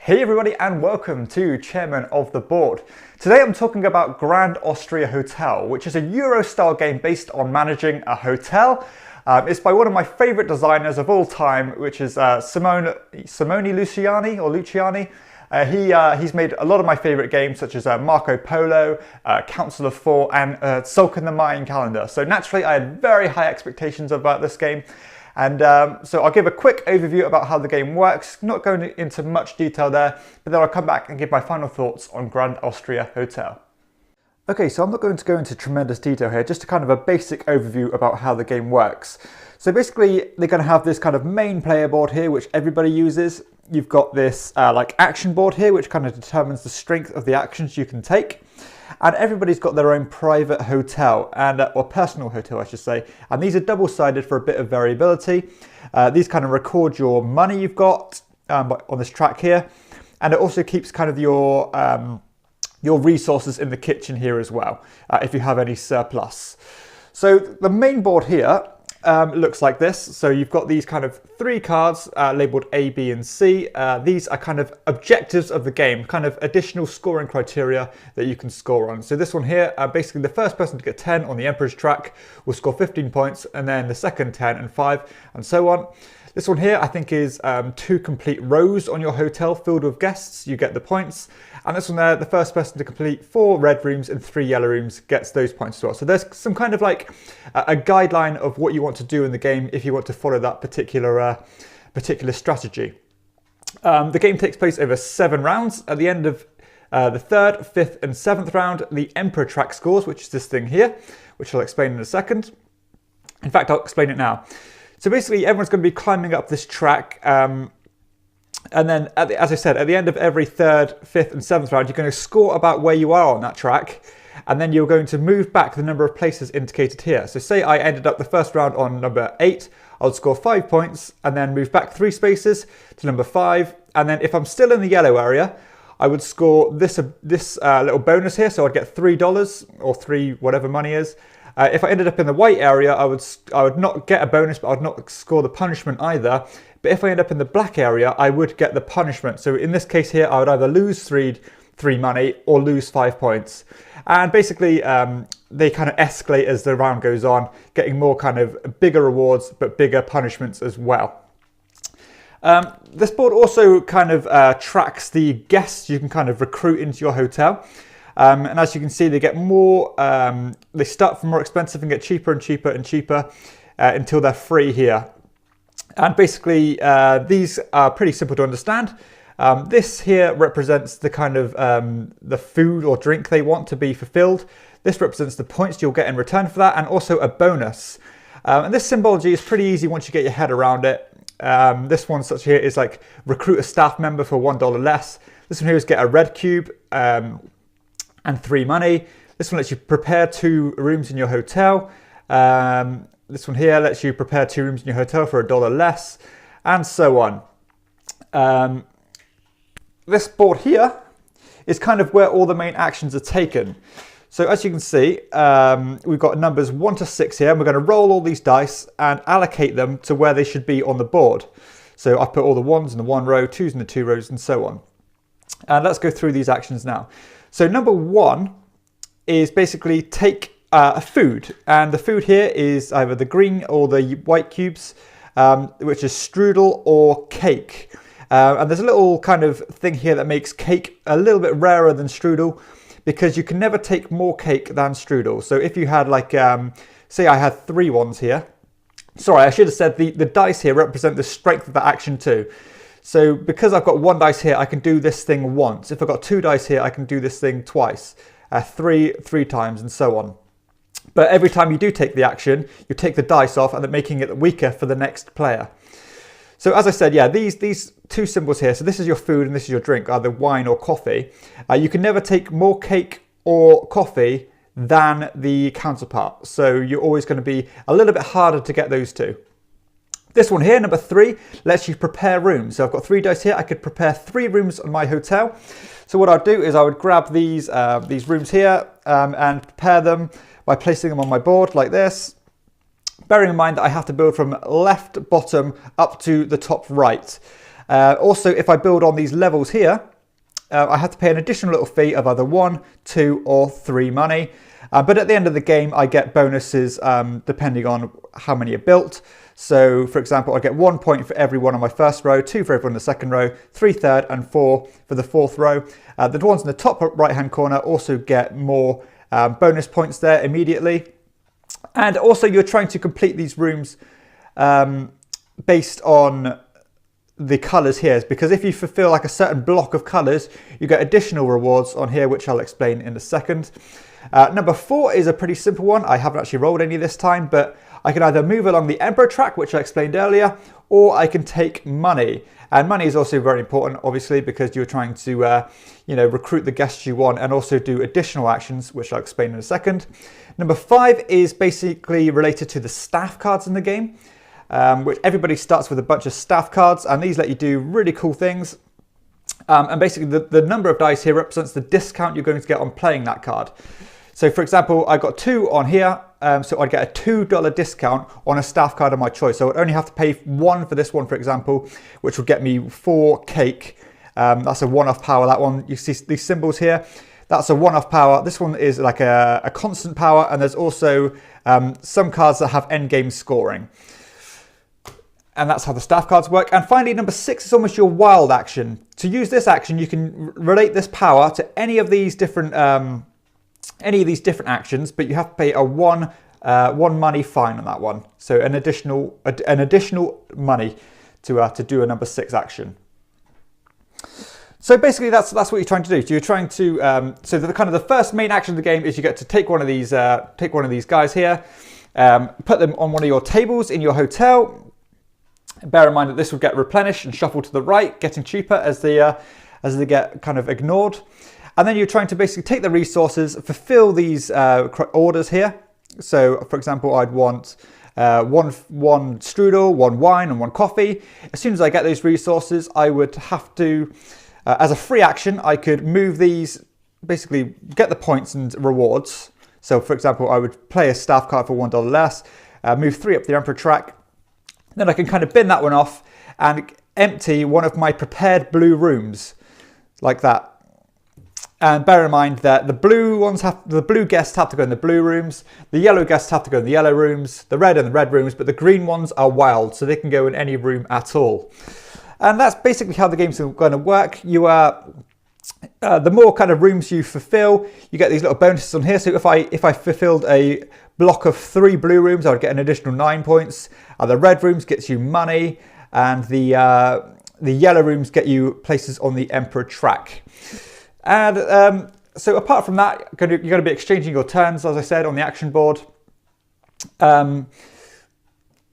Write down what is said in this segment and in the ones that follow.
Hey everybody and welcome to Chairman of the Board. Today I'm talking about Grand Austria Hotel, which is a Euro-style game based on managing a hotel. It's by one of my favourite designers of all time, which is Simone Luciani or Luciani. He's made a lot of my favourite games such as Marco Polo, Council of Four and Sulk in the Mayan Calendar. So naturally I had very high expectations about this game. And so I'll give a quick overview about how the game works, not going into much detail there, but then I'll come back and give my final thoughts on Grand Austria Hotel. Okay, so I'm not going to go into tremendous detail here, just a kind of a basic overview about how the game works. So basically, they're going to have this kind of main player board here, which everybody uses. You've got this like action board here, which kind of determines the strength of the actions you can take. And everybody's got their own private hotel, or personal hotel I should say, and these are double-sided for a bit of variability. These kind of record your money you've got on this track here, and it also keeps kind of your resources in the kitchen here as well, if you have any surplus. So the main board here looks like this. So you've got these kind of three cards labelled A, B and C. These are kind of objectives of the game, kind of additional scoring criteria that you can score on. So this one here, basically the first person to get 10 on the Emperor's track will score 15 points, and then the second 10 and 5 and so on. This one here I think is 2 complete rows on your hotel filled with guests, you get the points. And this one there, the first person to complete 4 red rooms and 3 yellow rooms gets those points as well. So there's some kind of like a guideline of what you want to do in the game if you want to follow that particular strategy. The game takes place over 7 rounds. At the end of the 3rd, 5th and 7th round, the Emperor track scores, which is this thing here, which I'll explain in a second. In fact, I'll explain it now. So basically everyone's going to be climbing up this track, and then, as I said, at the end of every 3rd, 5th and 7th round, you're going to score about where you are on that track, and then you're going to move back the number of places indicated here. So say I ended up the first round on number 8, I would score 5 points, and then move back 3 spaces to number 5, and then if I'm still in the yellow area, I would score this little bonus here, so I'd get $3 or 3 whatever money is. If I ended up in the white area, I would not get a bonus, but I would not score the punishment either. But if I end up in the black area, I would get the punishment. So in this case here, I would either lose 3 money or lose 5 points. And basically, they kind of escalate as the round goes on, getting more kind of bigger rewards, but bigger punishments as well. This board also kind of tracks the guests you can kind of recruit into your hotel. And as you can see, they get more, they start from more expensive and get cheaper and cheaper and cheaper until they're free here. And basically, these are pretty simple to understand. This here represents the kind of the food or drink they want to be fulfilled. This represents the points you'll get in return for that, and also a bonus. And this symbology is pretty easy once you get your head around it. This one such here is like recruit a staff member for $1 less. This one here is get a red cube and 3 money. This one lets you prepare 2 rooms in your hotel. This one here lets you prepare 2 rooms in your hotel for $1 less, and so on. This board here is kind of where all the main actions are taken. So as you can see, we've got numbers 1 to 6 here, and we're going to roll all these dice and allocate them to where they should be on the board. So I've put all the 1s in the 1 row, 2s in the 2 rows, and so on. And let's go through these actions now. So number 1 is basically take a food, and the food here is either the green or the white cubes, which is strudel or cake. And there's a little kind of thing here that makes cake a little bit rarer than strudel, because you can never take more cake than strudel. So if you had like, say I had 3 ones here. Sorry, I should have said the dice here represent the strength of the action too. So because I've got 1 dice here, I can do this thing once. If I've got 2 dice here, I can do this thing twice, 3 times, and so on. But every time you do take the action, you take the dice off, and then making it weaker for the next player. So as I said, yeah, these 2 symbols here, so this is your food and this is your drink, either wine or coffee. You can never take more cake or coffee than the counterpart. So you're always going to be a little bit harder to get those 2. This one here, number 3, lets you prepare rooms. So I've got 3 dice here. I could prepare 3 rooms on my hotel. So what I'd do is I would grab these rooms here and prepare them by placing them on my board like this. Bearing in mind that I have to build from left bottom up to the top right. Also, if I build on these levels here, I have to pay an additional little fee of either 1, 2 or 3 money. But at the end of the game, I get bonuses depending on how many are built. So for example, I get 1 point for every one on my first row, 2 for everyone in the second row, 3 third and 4 for the fourth row. The ones in the top right hand corner also get more bonus points there immediately. And also you're trying to complete these rooms based on the colours here, because if you fulfill like a certain block of colours, you get additional rewards on here, which I'll explain in a second. Number 4 is a pretty simple one. I haven't actually rolled any this time, but I can either move along the Emperor track, which I explained earlier, or I can take money. And money is also very important, obviously, because you're trying to recruit the guests you want and also do additional actions, which I'll explain in a second. Number 5 is basically related to the staff cards in the game, which everybody starts with a bunch of staff cards, and these let you do really cool things. And basically the number of dice here represents the discount you're going to get on playing that card. So for example, I got 2 on here, so I'd get a $2 discount on a staff card of my choice. So I'd only have to pay 1 for this one, for example, which would get me 4 cake. That's a 1-off power, that one. You see these symbols here? That's a 1-off power. This one is like a constant power, and there's also some cards that have endgame scoring. And that's how the staff cards work. And finally, number 6 is almost your wild action. To use this action, you can relate this power to any of these different actions, but you have to pay a one money fine on that one. So an additional money to do a number 6 action. So basically, that's what you're trying to do. So you're trying to so the first main action of the game is you get to take one of these guys here, put them on one of your tables in your hotel. Bear in mind that this will get replenished and shuffled to the right, getting cheaper as they get kind of ignored. And then you're trying to basically take the resources, fulfill these orders here. So, for example, I'd want one strudel, 1 wine, and 1 coffee. As soon as I get those resources, I would have to, as a free action, I could move these, basically get the points and rewards. So, for example, I would play a staff card for $1 less, move 3 up the Emperor track. Then I can kind of bin that one off and empty one of my prepared blue rooms, like that. And bear in mind that the blue guests have to go in the blue rooms, the yellow guests have to go in the yellow rooms, the red in the red rooms, but the green ones are wild, so they can go in any room at all. And that's basically how the game's going to work. You the more kind of rooms you fulfill, you get these little bonuses on here. So if I fulfilled a block of 3 blue rooms, I would get an additional 9 points. The red rooms gets you money, and the yellow rooms get you places on the Emperor track. And so apart from that, you're going to be exchanging your turns, as I said, on the action board.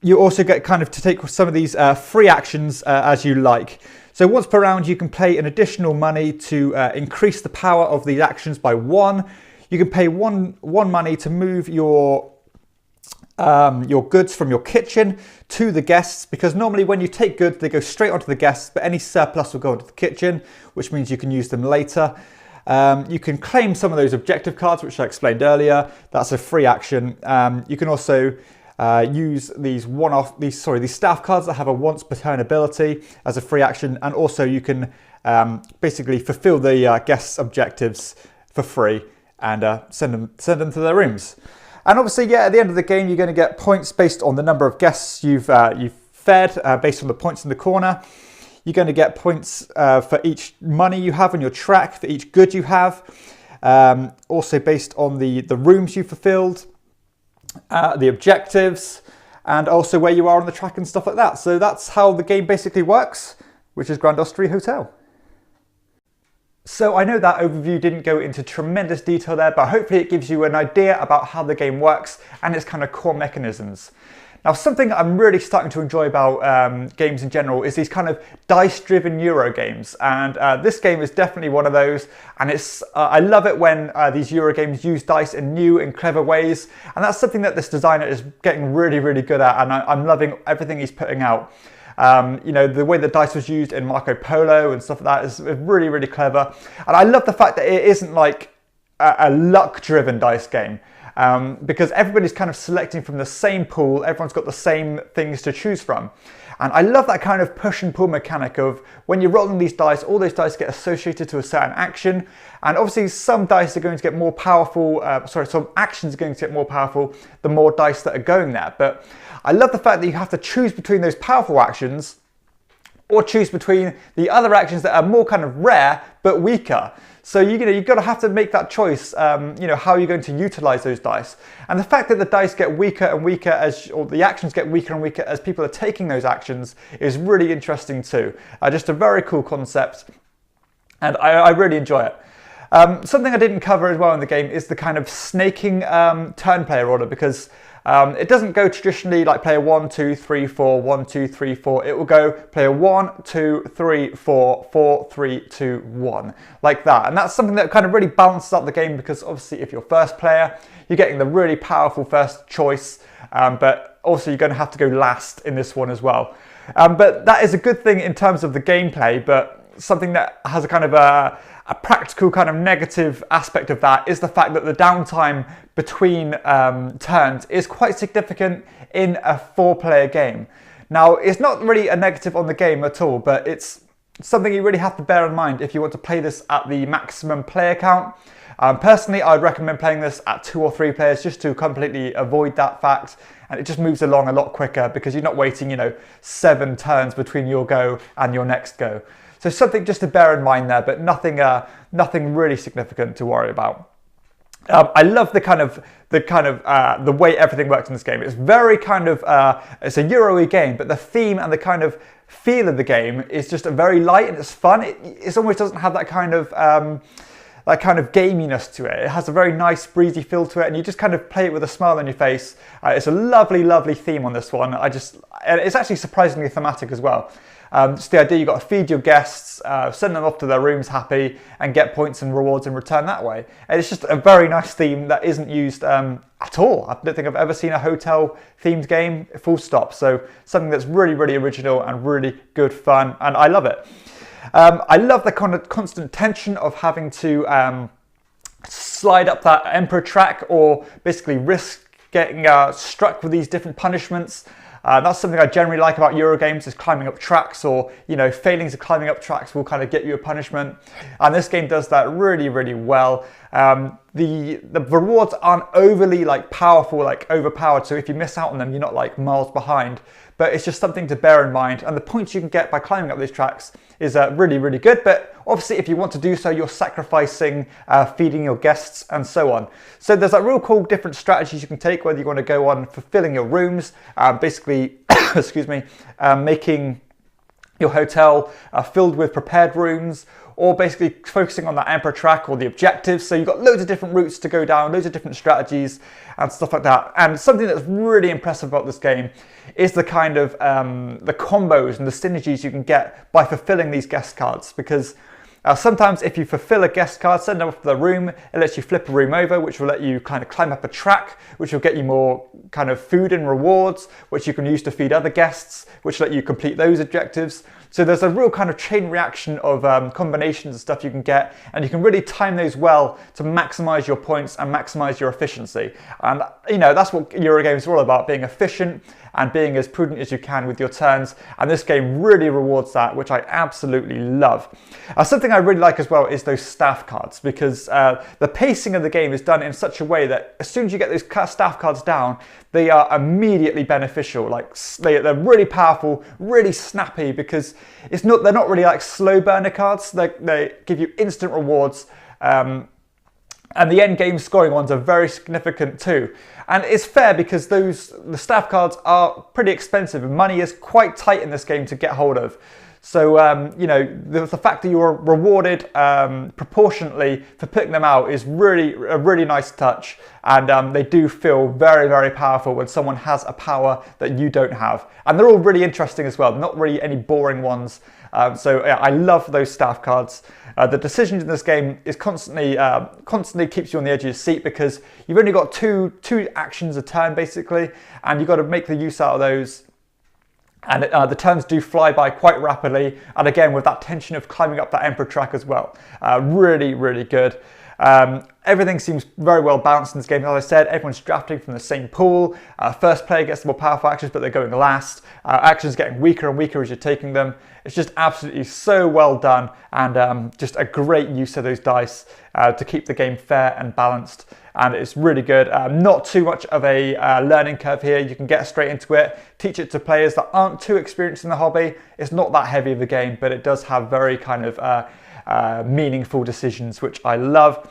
You also get kind of to take some of these free actions as you like. So once per round, you can pay an additional money to increase the power of these actions by 1. You can pay one money to move your goods from your kitchen to the guests, because normally when you take goods, they go straight onto the guests, but any surplus will go into the kitchen, which means you can use them later. You can claim some of those objective cards, which I explained earlier. That's a free action. You can also use these staff cards that have a once per turn ability as a free action, and also you can basically fulfill the guests' objectives for free and send them to their rooms. And obviously, yeah, at the end of the game, you're going to get points based on the number of guests you've fed, based on the points in the corner. You're going to get points for each money you have on your track, for each good you have. Also based on the rooms you fulfilled, the objectives, and also where you are on the track and stuff like that. So that's how the game basically works, which is Grand Austria Hotel. So I know that overview didn't go into tremendous detail there, but hopefully it gives you an idea about how the game works and its kind of core mechanisms. Now, something I'm really starting to enjoy about games in general is these kind of dice-driven Euro games, and this game is definitely one of those. And I love it when these Euro games use dice in new and clever ways, and that's something that this designer is getting really, really good at, and I'm loving everything he's putting out. The way the dice was used in Marco Polo and stuff like that is really, really clever. And I love the fact that it isn't like a luck-driven dice game, because everybody's kind of selecting from the same pool. Everyone's got the same things to choose from. And I love that kind of push and pull mechanic of when you're rolling these dice, all those dice get associated to a certain action. And obviously some dice are going to get more powerful, some actions are going to get more powerful the more dice that are going there. But I love the fact that you have to choose between those powerful actions or choose between the other actions that are more kind of rare but weaker. So you've got to have to make that choice, how you're going to utilize those dice. And the fact that the dice get weaker and weaker or the actions get weaker and weaker as people are taking those actions is really interesting too. Just a very cool concept, and I really enjoy it. Something I didn't cover as well in the game is the kind of snaking turn player order, because it doesn't go traditionally like player 1, 2, 3, 4, 1, 2, 3, 4. It will go player 1, 2, 3, 4, 4, 3, 2, 1, like that. And that's something that kind of really balances out the game, because obviously if you're first player, you're getting the really powerful first choice, but also you're going to have to go last in this one as well. But that is a good thing in terms of the gameplay, but something that has a kind of a practical kind of negative aspect of that is the fact that the downtime between turns is quite significant in a 4-player game. Now, it's not really a negative on the game at all, but it's something you really have to bear in mind if you want to play this at the maximum player count. Personally, I would recommend playing this at 2 or 3 players just to completely avoid that fact, and it just moves along a lot quicker because you're not waiting, 7 turns between your go and your next go. So something just to bear in mind there, but nothing really significant to worry about. I love the way everything works in this game. It's very it's a Euro-y game, but the theme and the kind of feel of the game is just very light and it's fun. It almost doesn't have that kind of gaminess to it. It has a very nice breezy feel to it, and you just kind of play it with a smile on your face. It's a lovely, lovely theme on this one. And it's actually surprisingly thematic as well. Just the idea you've got to feed your guests, send them off to their rooms happy, and get points and rewards in return that way. And it's just a very nice theme that isn't used at all. I don't think I've ever seen a hotel themed game, full stop. So something that's really, really original and really good fun, and I love it. I love the kind of constant tension of having to slide up that Emperor track, or basically risk getting struck with these different punishments. That's something I generally like about Euro games, is climbing up tracks, or failing to climbing up tracks will kind of get you a punishment. And this game does that really, really well. The rewards aren't overly powerful, overpowered. So if you miss out on them, you're not miles behind. But it's just something to bear in mind. And the points you can get by climbing up these tracks is really, really good. But obviously, if you want to do so, you're sacrificing feeding your guests and so on. So there's real cool different strategies you can take, whether you want to go on fulfilling your rooms, basically, making your hotel filled with prepared rooms, or basically focusing on that Emperor track or the objectives. So you've got loads of different routes to go down, loads of different strategies and stuff like that. And something that's really impressive about this game is the kind of the combos and the synergies you can get by fulfilling these guest cards, because sometimes if you fulfill a guest card, send them off to the room, it lets you flip a room over, which will let you kind of climb up a track, which will get you more kind of food and rewards, which you can use to feed other guests, which let you complete those objectives. So there's a real kind of chain reaction of combinations of stuff you can get, and you can really time those well to maximize your points and maximize your efficiency. And that's what Eurogames are all about, being efficient and being as prudent as you can with your turns, and this game really rewards that, which I absolutely love. Something I really like as well is those staff cards, because the pacing of the game is done in such a way that as soon as you get those staff cards down, they are immediately beneficial. They're really powerful, really snappy, because they're not really slow burner cards. They give you instant rewards, and the end game scoring ones are very significant too. And it's fair because the staff cards are pretty expensive, and money is quite tight in this game to get hold of. So, the fact that you're rewarded proportionately for picking them out is really a really nice touch. And they do feel very, very powerful when someone has a power that you don't have. And they're all really interesting as well, not really any boring ones. So yeah, I love those staff cards. The decisions in this game is constantly keeps you on the edge of your seat, because you've only got two actions a turn basically, and you've got to make the use out of those. And the turns do fly by quite rapidly, and again with that tension of climbing up that Emperor track as well. Really, really good. Everything seems very well balanced in this game. As I said, everyone's drafting from the same pool. First player gets the more powerful actions, but they're going last. Actions getting weaker and weaker as you're taking them. It's just absolutely so well done, and just a great use of those dice to keep the game fair and balanced. And it's really good. Not too much of a learning curve here. You can get straight into it, teach it to players that aren't too experienced in the hobby. It's not that heavy of a game, but it does have very kind of meaningful decisions, which I love.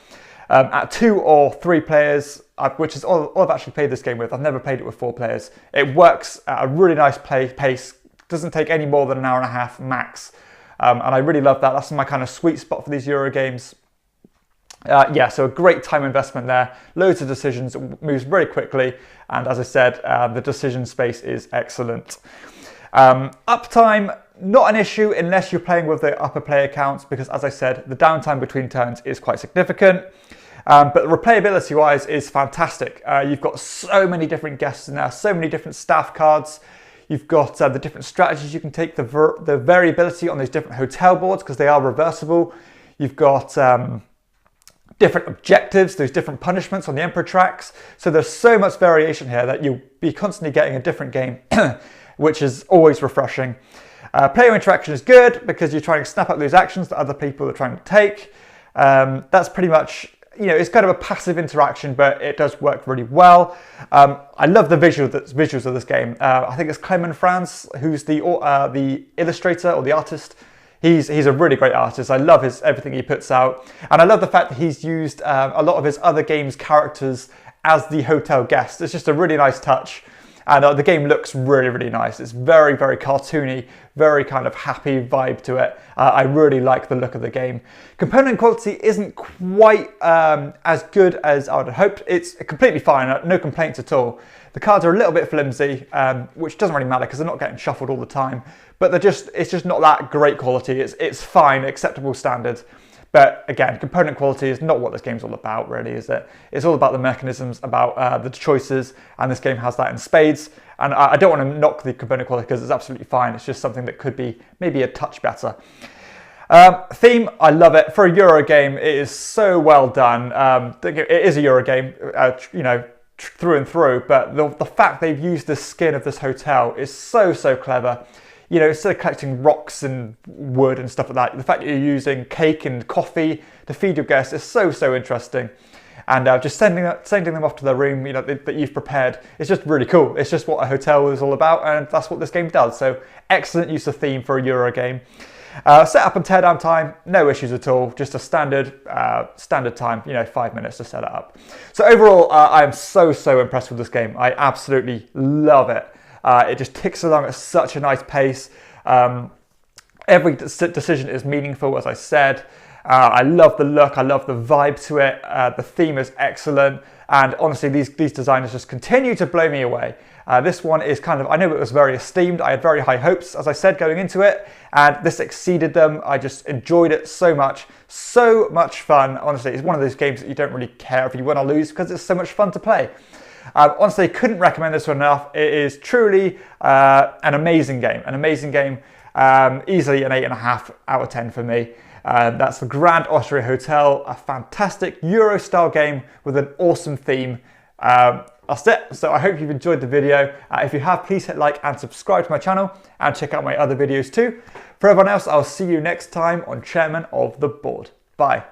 At 2 or 3 players, which is all I've actually played this game with. I've never played it with 4 players. It works at a really nice pace. Doesn't take any more than an hour and a half max. And I really love that. That's my kind of sweet spot for these Euro games. Yeah, so a great time investment there. Loads of decisions, it moves very quickly. And as I said, the decision space is excellent. Uptime, not an issue unless you're playing with the upper player counts, because as I said, the downtime between turns is quite significant. But the replayability wise is fantastic. You've got so many different guests in there, so many different staff cards. You've got the different strategies you can take, the variability on those different hotel boards because they are reversible. You've got different objectives, those different punishments on the Emperor tracks. So there's so much variation here that you'll be constantly getting a different game, which is always refreshing. Player interaction is good because you're trying to snap up those actions that other people are trying to take. That's pretty much, it's kind of a passive interaction, but it does work really well. I love the visuals of this game. I think it's Clement Franz, who's the illustrator or the artist. He's a really great artist. I love everything he puts out. And I love the fact that he's used a lot of his other games' characters as the hotel guests. It's just a really nice touch. And the game looks really, really nice. It's very, very cartoony, very kind of happy vibe to it. I really like the look of the game. Component quality isn't quite as good as I would have hoped. It's completely fine, no complaints at all. The cards are a little bit flimsy, which doesn't really matter because they're not getting shuffled all the time. But it's just not that great quality. It's fine, acceptable standard. But again, component quality is not what this game's all about, really, is it? It's all about the mechanisms, about the choices, and this game has that in spades. And I don't want to knock the component quality because it's absolutely fine. It's just something that could be maybe a touch better. Theme, I love it. For a Euro game, it is so well done. It is a Euro game, through and through, but the fact they've used the skin of this hotel is so, so clever. Instead of collecting rocks and wood and stuff like that, the fact that you're using cake and coffee to feed your guests is so, so interesting. And just sending them off to their room, that you've prepared, it's just really cool. It's just what a hotel is all about, and that's what this game does. So excellent use of theme for a Euro game. Setup and teardown time, no issues at all. Just a standard time, 5 minutes to set it up. So overall, I am so, so impressed with this game. I absolutely love it. It just ticks along at such a nice pace. Every decision is meaningful, as I said. I love the look, I love the vibe to it. The theme is excellent. And honestly, these designers just continue to blow me away. This one is I know it was very esteemed. I had very high hopes, as I said, going into it. And this exceeded them. I just enjoyed it so much. So much fun. Honestly, it's one of those games that you don't really care if you win or lose because it's so much fun to play. Honestly, couldn't recommend this one enough. It is truly an amazing game. Easily an 8.5 out of 10 for me. That's the Grand Austria Hotel, a fantastic Euro-style game with an awesome theme. That's it. So I hope you've enjoyed the video. If you have, please hit like and subscribe to my channel and check out my other videos too. For everyone else, I'll see you next time on Chairman of the Board. Bye.